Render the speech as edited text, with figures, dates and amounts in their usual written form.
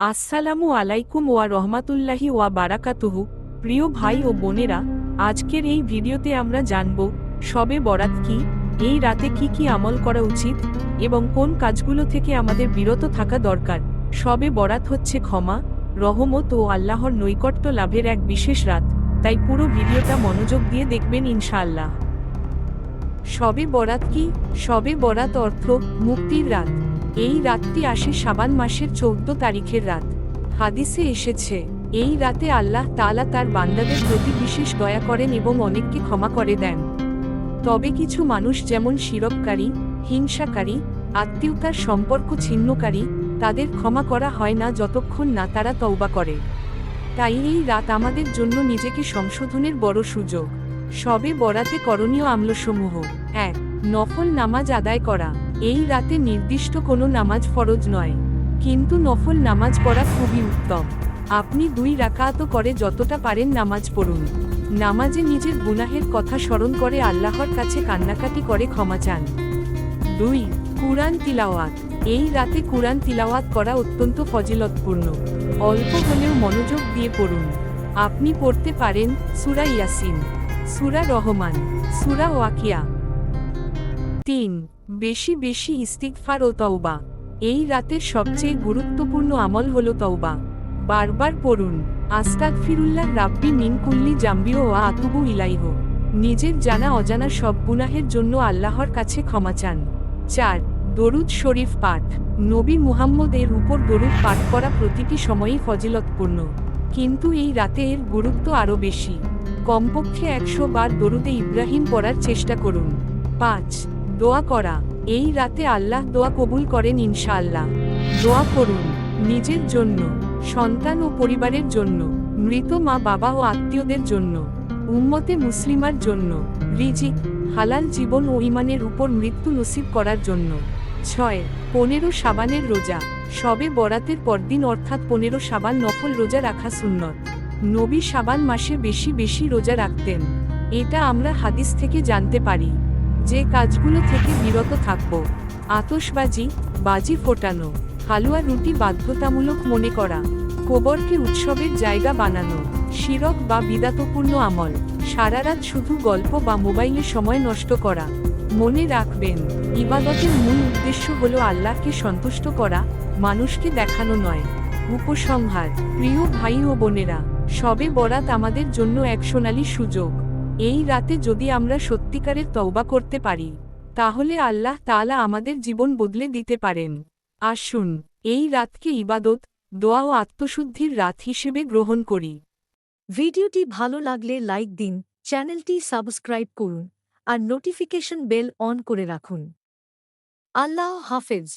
আসসালামু আলাইকুম ওয়া রহমাতুল্লাহি ওয়া বারাকাতুহু। প্রিয় ভাই ও বোনেরা, আজকের এই ভিডিওতে আমরা জানব শবে বরাত কি, এই রাতে কি কি আমল করা উচিত এবং কোন কাজগুলো থেকে আমাদের বিরত থাকা দরকার। শবে বরাত হচ্ছে ক্ষমা, রহমত ও আল্লাহর নৈকট্য লাভের এক বিশেষ রাত, তাই পুরো ভিডিওটা মনোযোগ দিয়ে দেখবেন ইনশাআল্লাহ। শবে বরাত কি? শবে বরাত অর্থ মুক্তির রাত। এই রাতটি আসে শাবান মাসের 14 তারিখের রাত। হাদিসে এসেছে, এই রাতে আল্লাহ তাআলা তার বান্দাদের প্রতি বিশেষ দয়া করেন এবং অনেককে ক্ষমা করে দেন। তবে কিছু মানুষ যেমন শিরককারী, হিংসাকারী, আত্মীয়তার সম্পর্ক ছিন্নকারী, তাদের ক্ষমা করা হয় না যতক্ষণ না তারা তওবা করে। তাই এই রাত আমাদের জন্য নিজেকে সংশোধনের বড় সুযোগ। শবে বরাতে করণীয় আমলসমূহ: ১. নফল নামাজ আদায় করা। এই রাতে নির্দিষ্ট কোনো নামাজ ফরজ নয়, কিন্তু নফল নামাজ পড়া খুবই উত্তম। আপনি 2 রাকাতও করে যতটা পারেন নামাজ পড়ুন। নামাজে নিজের গুনাহের কথা স্মরণ করে আল্লাহর কাছে কান্নাকাটি করে ক্ষমা চান। 2. কুরআন তিলাওয়াত। এই রাতে কুরআন তিলাওয়াত করা অত্যন্ত ফজিলতপূর্ণ। অল্প হলেও মনোযোগ দিয়ে পড়ুন। আপনি পড়তে পারেন সূরা ইয়াসিন, সূরা রহমান, সূরা ওয়াকিয়া। 3. বেশি বেশি ইস্তিগফার ও তওবা। এই রাতের সবচেয়ে গুরুত্বপূর্ণ আমল হলো তওবা। বারবার পড়ুন, আস্তাগফিরুল্লাহ রাব্বি মিন কুল্লি জামবি ওয়া আতুবু ইলাইহি। নিজের জানা অজানা সব গুনাহের জন্য আল্লাহর কাছে ক্ষমা চান। 4. দরুদ শরীফ পাঠ। নবী মুহাম্মদ এর উপর দরুদ পাঠ করা প্রতিটি সময়ই ফজিলতপূর্ণ, কিন্তু এই রাতে এর গুরুত্ব আরও বেশি। কমপক্ষে 100 বার দরুদে ইব্রাহিম পড়ার চেষ্টা করুন। 5. দোয়া করা। এই রাতে আল্লাহ দোয়া কবুল করেন ইনশাআল্লাহ। দোয়া করুন নিজের জন্য, সন্তান ও পরিবারের জন্য, মৃত মা বাবা ও আত্মীয়দের জন্য, উম্মতে মুসলিমার জন্য, রিজিক, হালাল জীবন ও ঈমানের উপর মৃত্যু নসিব করার জন্য। 6. 15 শাবানের রোজা। শবে বরাতের পরদিন অর্থাৎ 15 শাবান নফল রোজা রাখা সুন্নত। নবী শাবান মাসে বেশি বেশি রোজা রাখতেন। এটা আমরা হাদিস থেকে জানতে পারি। যে কাজগুলো থেকে বিরত থাকব: আতশবাজি, বাজি ফোটানো, হালুয়া রুটি বাধ্যতামূলক মনে করা, কবরকে উৎসবের জায়গা বানানো, শিরক বা বিদাতপূর্ণ আমল, সারারাত শুধু গল্প বা মোবাইলে সময় নষ্ট করা। মনে রাখবেন, ইবাদতের মূল উদ্দেশ্য হলো আল্লাহকে সন্তুষ্ট করা, মানুষকে দেখানো নয়। উপসংহার: প্রিয় ভাই ও বোনেরা, শবে বরাত আমাদের জন্য এক সোনালী সুযোগ। এই রাতে যদি আমরা সত্যিকারের তওবা করতে পারি, তাহলে আল্লাহ তাআলা আমাদের জীবন বদলে দিতে পারেন। আসুন এই রাতকে ইবাদত, দোয়া ও আত্মশুদ্ধির রাত হিসেবে গ্রহণ করি। ভিডিওটি ভালো লাগলে লাইক দিন, চ্যানেলটি সাবস্ক্রাইব করুন আর নোটিফিকেশন বেল অন করে রাখুন। আল্লাহ হাফেজ।